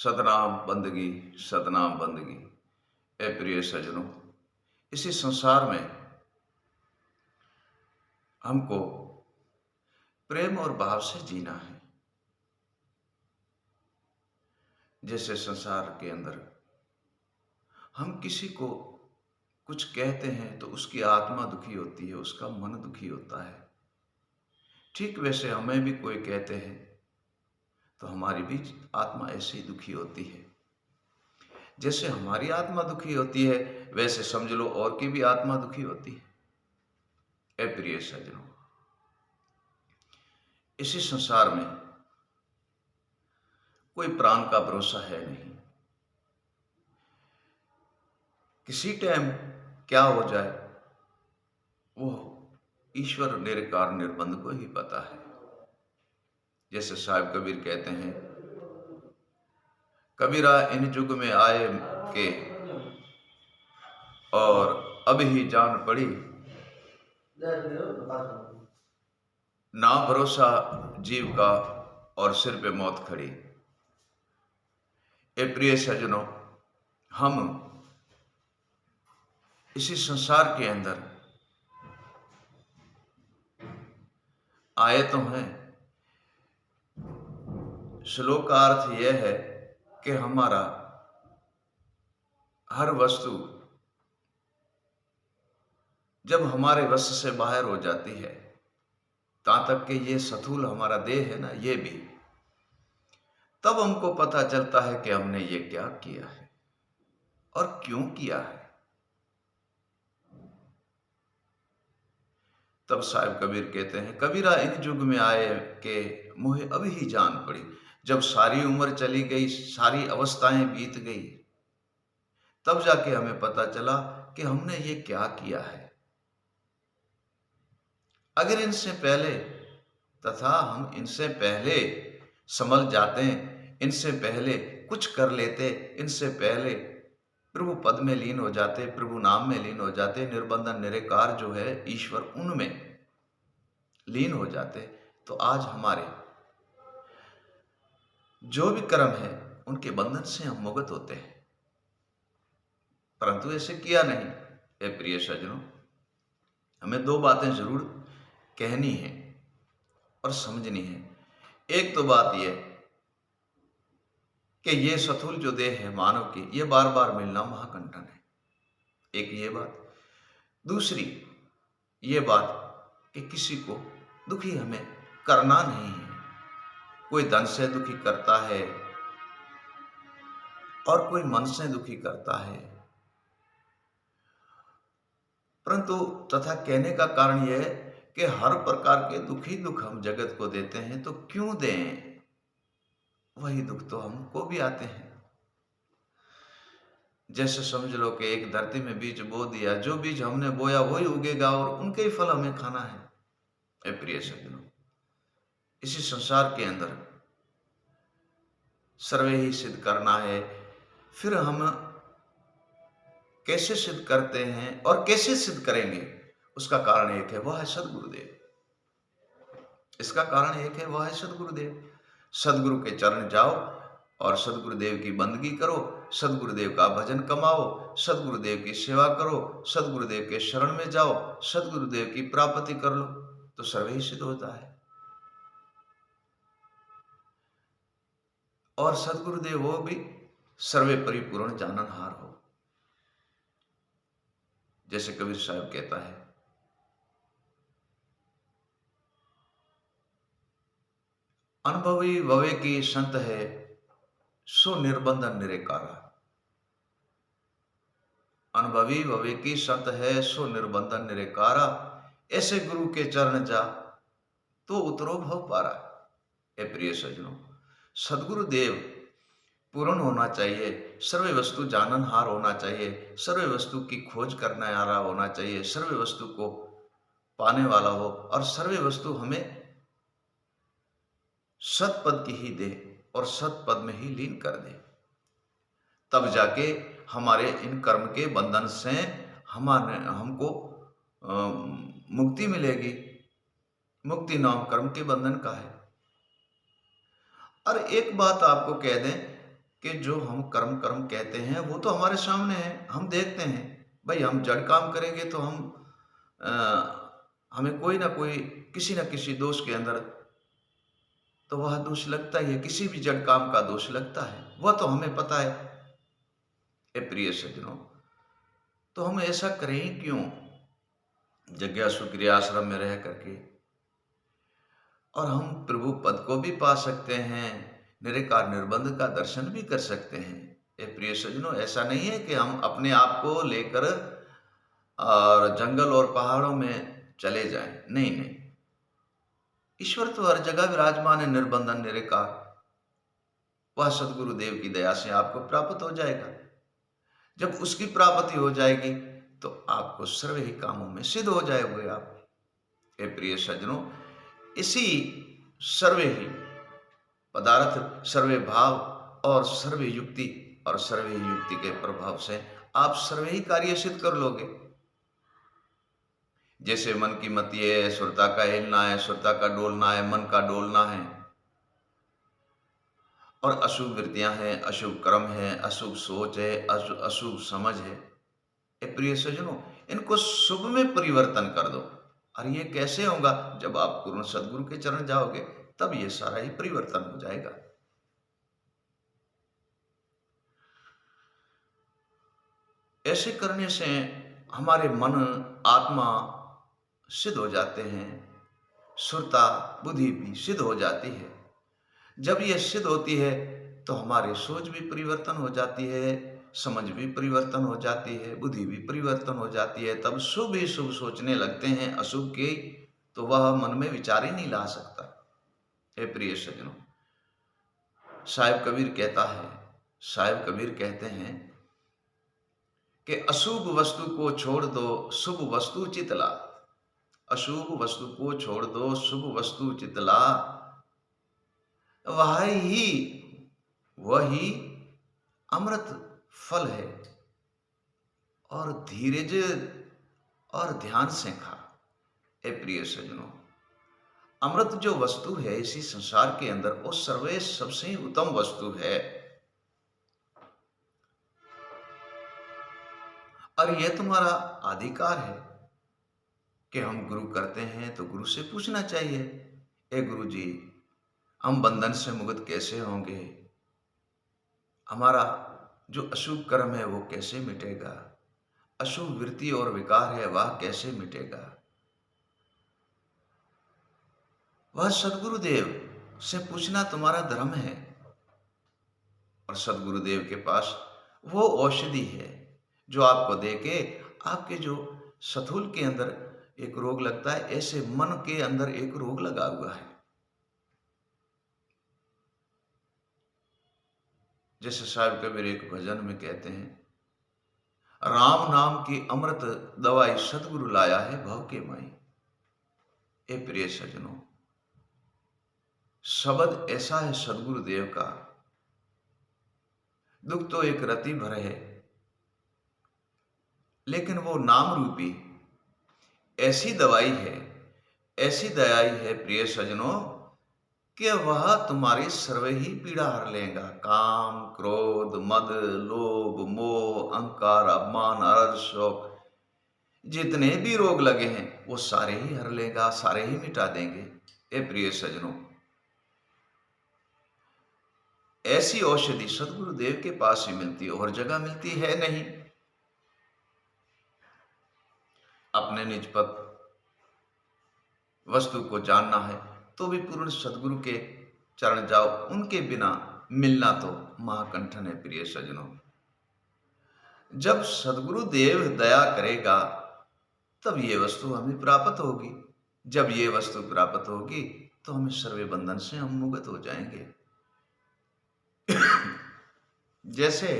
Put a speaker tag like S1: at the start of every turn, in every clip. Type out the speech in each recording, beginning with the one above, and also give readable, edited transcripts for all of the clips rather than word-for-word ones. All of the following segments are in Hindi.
S1: सतनाम बंदगी, सतनाम बंदगी। ए प्रिय सज्जनों, इसी संसार में हमको प्रेम और भाव से जीना है। जैसे संसार के अंदर हम किसी को कुछ कहते हैं तो उसकी आत्मा दुखी होती है, उसका मन दुखी होता है। ठीक वैसे हमें भी कोई कहते हैं तो हमारी भी आत्मा ऐसे ही दुखी होती है। जैसे हमारी आत्मा दुखी होती है वैसे समझ लो और की भी आत्मा दुखी होती है। ए प्रिय सज्जनों, इसी संसार में कोई प्राण का भरोसा है नहीं। किसी टाइम क्या हो जाए वो ईश्वर निरकार निर्बंध को ही पता है। जैसे साहिब कबीर कहते हैं, कबीरा इन जुग में आए के और अब ही जान पड़ी, ना भरोसा जीव का और सिर पे मौत खड़ी। ए प्रिय सज्जनों, हम इसी संसार के अंदर आए तो हैं। श्लोक का अर्थ यह है कि हमारा हर वस्तु जब हमारे वश से बाहर हो जाती है, तहाँ तक कि ये स्थूल हमारा देह है ना, ये भी, तब हमको पता चलता है कि हमने ये क्या किया है और क्यों किया है। तब साहिब कबीर कहते हैं, कबीरा इन युग में आए के मोहे अभी ही जान पड़ी। जब सारी उम्र चली गई, सारी अवस्थाएं बीत गई, तब जाके हमें पता चला कि हमने ये क्या किया है। अगर इनसे पहले तथा हम इनसे पहले संभल जाते, इनसे पहले कुछ कर लेते, इनसे पहले प्रभु पद में लीन हो जाते, प्रभु नाम में लीन हो जाते, निर्बंधन निरकार जो है ईश्वर, उनमें लीन हो जाते, तो आज हमारे जो भी कर्म है उनके बंधन से हम मुक्त होते हैं। परंतु ऐसे किया नहीं। ए प्रिय सज्जनों, हमें दो बातें जरूर कहनी है और समझनी है। एक तो बात यह कि ये स्थूल जो देह है मानव की, ये बार बार मिलना महाकंटन है। एक ये बात। दूसरी ये बात कि किसी को दुखी हमें करना नहीं है। कोई धन से दुखी करता है और कोई मन से दुखी करता है, परंतु तथा कहने का कारण यह है कि हर प्रकार के दुखी दुख हम जगत को देते हैं, तो क्यों दें? वही दुख तो हमको भी आते हैं। जैसे समझ लो कि एक धरती में बीज बो दिया, जो बीज हमने बोया वही उगेगा और उनके ही फल हमें खाना है। ए प्रिय सज्जनों, इसी संसार के अंदर सर्वे ही सिद्ध करना है। फिर हम कैसे सिद्ध करते हैं और कैसे सिद्ध करेंगे, उसका कारण एक है, वह है सदगुरुदेव। इसका कारण एक है, वह है सदगुरुदेव। सदगुरु के चरण जाओ और सदगुरुदेव की बंदगी करो, सदगुरुदेव का भजन कमाओ, सदगुरुदेव की सेवा करो, सदगुरुदेव के शरण में जाओ, सदगुरुदेव की प्राप्ति कर लो, तो सर्वे ही सिद्ध होता है। और सदगुरुदेव वो भी सर्वे परिपूर्ण जाननहार हो। जैसे कबीर साहब कहता है, अनुभवी भवे की संत है सो निर्बंधन निरेकारा। अनुभवी भवे की संत है सो निर्बंधन निरेकारा, ऐसे गुरु के चरण जा तो उतरो भव पारा। ए प्रिय सज्जनों, सदगुरुदेव पूर्ण होना चाहिए, सर्वे वस्तु जाननहार होना चाहिए, सर्वे वस्तु की खोज करने वाला होना चाहिए, सर्वे वस्तु को पाने वाला हो और सर्वे वस्तु हमें सतपद की ही दे और सतपद में ही लीन कर दे। तब जाके हमारे इन कर्म के बंधन से हमको मुक्ति मिलेगी। मुक्ति नाम कर्म के बंधन का है। और एक बात आपको कह दें कि जो हम कर्म कर्म कहते हैं वो तो हमारे सामने है, हम देखते हैं। भाई हम जड़ काम करेंगे तो अ, हमें कोई ना कोई किसी न किसी दोष के अंदर तो वह दोष लगता ही है, किसी भी जड़ काम का दोष लगता है, वह तो हमें पता है। ए प्रिय सज्जनों, तो हम ऐसा करें ही क्यों? जज्ञा सुक्रिया आश्रम में रह करके और हम प्रभु पद को भी पा सकते हैं, निरंकार निर्बंध का दर्शन भी कर सकते हैं। ये प्रिय सज्जनों, ऐसा नहीं है कि हम अपने आप को लेकर और जंगल और पहाड़ों में चले जाएं। नहीं नहीं, ईश्वर तो हर जगह विराजमान है, निर्बंधन निरंकार। वह सदगुरु देव की दया से आपको प्राप्त हो जाएगा। जब उसकी प्राप्ति हो जाएगी तो आपको सर्वे ही कामों में सिद्ध हो जाओगे आप। हे प्रिय सज्जनों, इसी सर्वे ही पदार्थ, सर्वे भाव और सर्वे युक्ति और सर्वे युक्ति के प्रभाव से आप सर्वे ही कार्य सिद्ध कर लोगे। जैसे मन की मति है, सुरता का हिलना है, सुरता का डोलना है, मन का डोलना है, और अशुभ वृत्तियां हैं, अशुभ कर्म है, अशुभ सोच है, अशुभ समझ है। ए प्रिय सज्जनों, इनको शुभ में परिवर्तन कर दो। और ये कैसे होगा? जब आप पूर्ण सदगुरु के चरण जाओगे तब ये सारा ही परिवर्तन हो जाएगा। ऐसे करने से हमारे मन आत्मा सिद्ध हो जाते हैं, सुरता बुद्धि भी सिद्ध हो जाती है। जब ये सिद्ध होती है तो हमारी सोच भी परिवर्तन हो जाती है, समझ भी परिवर्तन हो जाती है, बुद्धि भी परिवर्तन हो जाती है। तब शुभ ही शुभ सोचने लगते हैं, अशुभ के तो वह मन में विचार ही नहीं ला सकता। हे प्रिय सज्जनों, साहिब कबीर कहता है, साहिब कबीर कहते हैं कि अशुभ वस्तु को छोड़ दो, शुभ वस्तु चितला। अशुभ वस्तु को छोड़ दो, शुभ वस्तु चितला। वही अमृत फल है, और धीरज और ध्यान से खा। ए प्रिय सज्जनों, अमृत जो वस्तु है इसी संसार के अंदर, वो सर्वे सबसे उत्तम वस्तु है। और यह तुम्हारा अधिकार है कि हम गुरु करते हैं तो गुरु से पूछना चाहिए, ए गुरु जी, हम बंधन से मुक्त कैसे होंगे? हमारा जो अशुभ कर्म है वो कैसे मिटेगा? अशुभ वृत्ति और विकार है वह कैसे मिटेगा? वह सदगुरुदेव से पूछना तुम्हारा धर्म है। और सदगुरुदेव के पास वो औषधि है जो आपको देके आपके जो स्थूल के अंदर एक रोग लगता है, ऐसे मन के अंदर एक रोग लगा हुआ है। जैसे साहिब कबीर एक भजन में कहते हैं, राम नाम की अमृत दवाई सदगुरु लाया है भव के माई। ए प्रिय सज्जनों, शब्द ऐसा है सदगुरुदेव का, दुख तो एक रति भर है, लेकिन वो नाम रूपी ऐसी दवाई है, ऐसी दयाई है प्रिय सज्जनों, कि वह तुम्हारी सर्व ही पीड़ा हर लेगा। काम, क्रोध, मद, लोभ, मोह, अहंकार, अपमान, अर्ध, शोक, जितने भी रोग लगे हैं वो सारे ही हर लेगा, सारे ही मिटा देंगे। ए प्रिय सज्जनों, ऐसी औषधि सदगुरुदेव के पास ही मिलती है, और जगह मिलती है नहीं। अपने निज पद वस्तु को जानना है तो भी पूर्ण सदगुरु के चरण जाओ, उनके बिना मिलना तो महाकंठन है। प्रिय सज्जनों, जब सदगुरु देव दया करेगा तब ये वस्तु हमें प्राप्त होगी। जब ये वस्तु प्राप्त होगी तो हमें सर्वे बंधन से हम मुक्त हो जाएंगे। जैसे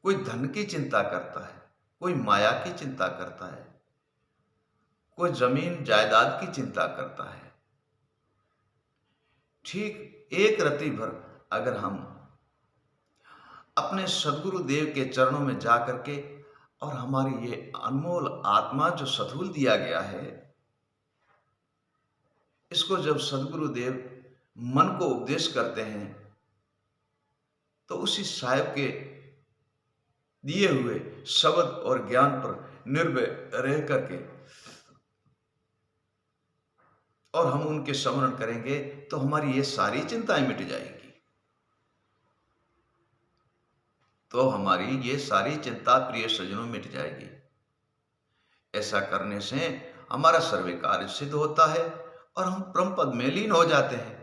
S1: कोई धन की चिंता करता है, कोई माया की चिंता करता है, कोई जमीन जायदाद की चिंता करता है, ठीक एक रति भर अगर हम अपने सदगुरु देव के चरणों में जा करके और हमारी ये अनमोल आत्मा जो सधूल दिया गया है, इसको जब सदगुरु देव मन को उपदेश करते हैं तो उसी साहेब के दिए हुए शब्द और ज्ञान पर निर्भय रह करके और हम उनके स्मरण करेंगे तो हमारी ये सारी चिंताएं मिट जाएगी। तो हमारी ये सारी चिंता प्रिय सज्जनों मिट जाएगी। ऐसा करने से हमारा सर्व कार्य सिद्ध होता है और हम परम पद में लीन हो जाते हैं।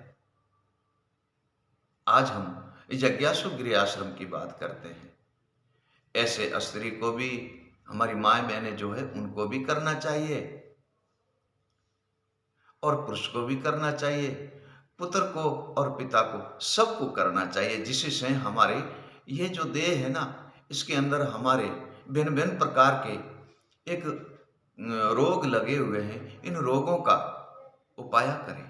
S1: आज हम जिज्ञासु गृह आश्रम की बात करते हैं। ऐसे स्त्री को भी, हमारी माँ बहनें जो है उनको भी करना चाहिए और पुरुष को भी करना चाहिए, पुत्र को और पिता को, सबको करना चाहिए, जिससे हमारे ये जो देह है ना, इसके अंदर हमारे भिन्न भिन्न प्रकार के एक रोग लगे हुए हैं। इन रोगों का उपाय करें।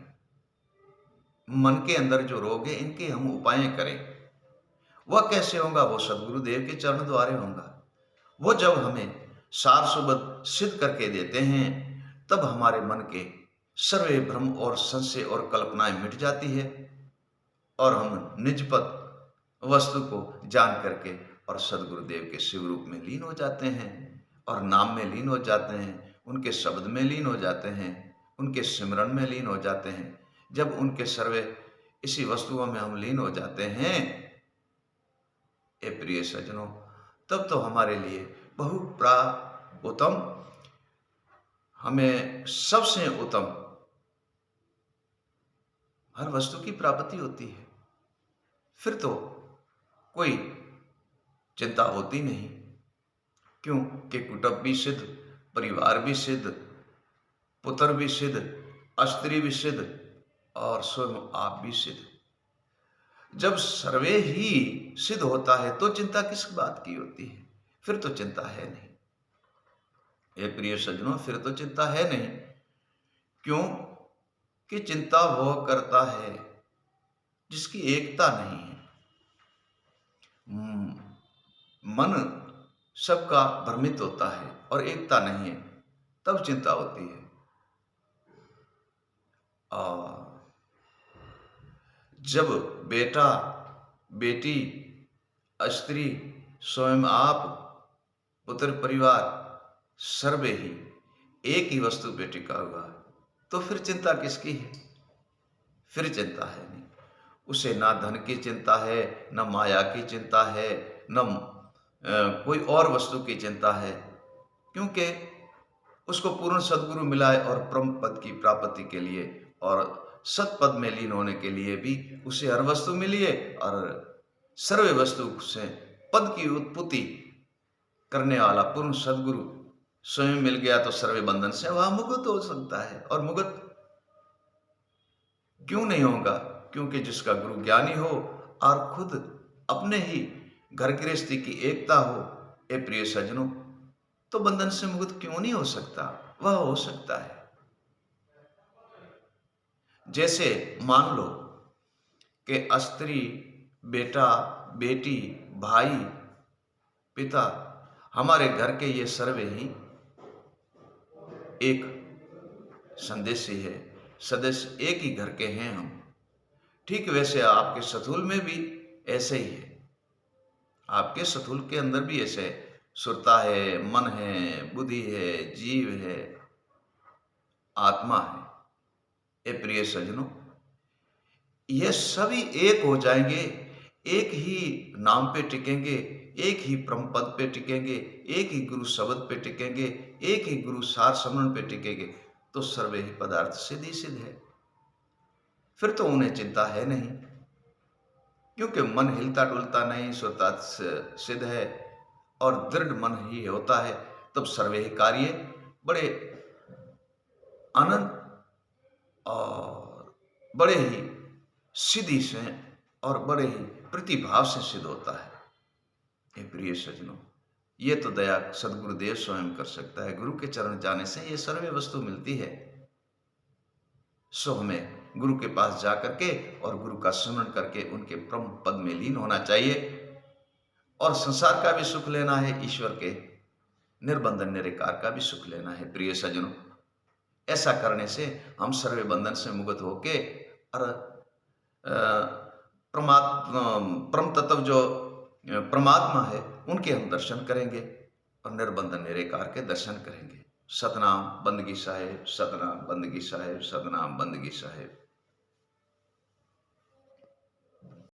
S1: मन के अंदर जो रोग है इनके हम उपाय करें। वह कैसे होगा? वो सदगुरुदेव के चरण द्वारे होगा। वो जब हमें सार सुबद सिद्ध करके देते हैं तब हमारे मन के सर्वे भ्रम और संशय और कल्पनाएं मिट जाती है और हम निजपद वस्तु को जान करके और सदगुरुदेव के शिव रूप में लीन हो जाते हैं और नाम में लीन हो जाते हैं, उनके शब्द में लीन हो जाते हैं, उनके सिमरन में लीन हो जाते हैं। जब उनके सर्वे इसी वस्तुओं में हम लीन हो जाते हैं, ए प्रिय सज्जनों, तब तो हमारे लिए बहु उत्तम, हमें सबसे उत्तम हर वस्तु की प्राप्ति होती है। फिर तो कोई चिंता होती नहीं। क्यों कि कुटुंब भी सिद्ध, परिवार भी सिद्ध, पुत्र भी सिद्ध, स्त्री भी सिद्ध और स्वयं आप भी सिद्ध। जब सर्वे ही सिद्ध होता है तो चिंता किस बात की होती है? फिर तो चिंता है नहीं। ये प्रिय सज्जनों, फिर तो चिंता है नहीं। क्यों कि चिंता वो करता है जिसकी एकता नहीं है। मन सबका भ्रमित होता है और एकता नहीं है, तब चिंता होती है। और जब बेटा, बेटी, स्त्री, स्वयं आप, पुत्र, परिवार सर्वे ही एक ही वस्तु पे टिका हुआ, तो फिर चिंता किसकी है? फिर चिंता है नहीं। उसे ना धन की चिंता है, न माया की चिंता है, न कोई और वस्तु की चिंता है, क्योंकि उसको पूर्ण सद्गुरु मिला है और परम पद की प्राप्ति के लिए और सतपद में लीन होने के लिए भी उसे हर वस्तु मिली है और सर्व वस्तु से पद की उत्पत्ति करने वाला पूर्ण सद्गुरु स्वयं मिल गया तो सर्व बंधन से वह मुक्त हो सकता है। और मुक्त क्यों नहीं होगा? क्योंकि जिसका गुरु ज्ञानी हो और खुद अपने ही घर गृहस्थी की एकता हो, ए प्रिय सज्जनों, तो बंधन से मुक्त क्यों नहीं हो सकता? वह हो सकता है। जैसे मान लो कि स्त्री, बेटा, बेटी, भाई, पिता, हमारे घर के ये सर्वे ही एक संदेशी है, सदस्य एक ही घर के हैं हम। ठीक वैसे आपके सथुल में भी ऐसे ही है। आपके सथुल के अंदर भी ऐसे सुरता है, मन है, बुद्धि है, जीव है, आत्मा है। ए प्रिय सज्जनों, ये सभी एक हो जाएंगे, एक ही नाम पे टिकेंगे, एक ही परम पद पे टिकेंगे, एक ही गुरु शब्द पे टिकेंगे, एक ही गुरु सार समरण पे टिकेंगे, तो सर्वे ही पदार्थ सिद्ध ही सिद्ध है। फिर तो उन्हें चिंता है नहीं, क्योंकि मन हिलता डुलता नहीं, स्वतः सिद्ध है और दृढ़ मन ही होता है। तब सर्वे ही कार्य बड़े आनंद और बड़े ही सिद्धि से और बड़े ही प्रतिभाव से सिद्ध होता है। ये प्रिय सज्जनों, ये तो दया सदगुरुदेव स्वयं कर सकता है। गुरु के चरण जाने से ये सर्वे वस्तु मिलती है। सो हमें गुरु के पास जा करके और गुरु का स्मरण करके उनके परम पद में लीन होना चाहिए और संसार का भी सुख लेना है, ईश्वर के निर्बंधन निरकार का भी सुख लेना है। प्रिय सज्जनों, ऐसा करने से हम सर्वे बंधन से मुक्त होके और परम तत्व जो परमात्मा है, उनके हम दर्शन करेंगे और निर्बंध निराकार के दर्शन करेंगे। सतनाम बंदगी साहेब, सतनाम बंदगी साहेब, सतनाम बंदगी साहेब।